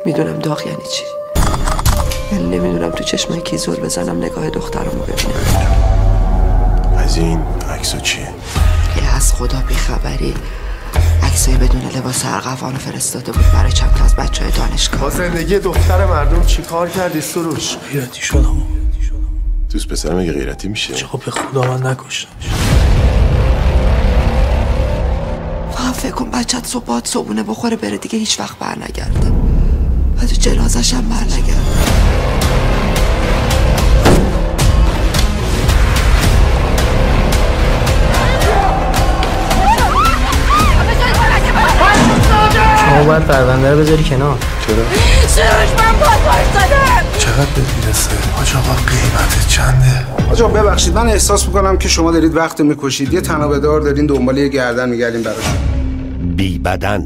میدونم داغ یعنی چی. من نمیدونم تو چشمای کی زل بزنم نگاه دخترمو ببینم. از این عکسا چیه؟ یه از خدا بیخبری عکسای بدون لباس ارغوانو فرستاده بود برای چند تا از بچهای دانشگاه. با زندگی دختر مردم چی کار کردی سروش؟ غیرتی شدم. دوست پسر مگه غیرتی میشه؟ چرا به خدا من نکشتمش. فقط فکر کن بچت صبحات صبونه بخوره بره دیگه هیچ وقت بر نگرده. و تو جنازش هم بر نگرده. شما باید پرونده رو بذاری کنار. چرا؟ سروش من پاسپورت دادم. چقدر بهت میرسه؟ حاج آقا قیمت چنده؟ حاج آقا ببخشید من احساس میکنم که شما دارید وقت میکشید. یه تنابه‌دار دارین دنبال یه گردن میگردین براشون. بی بدن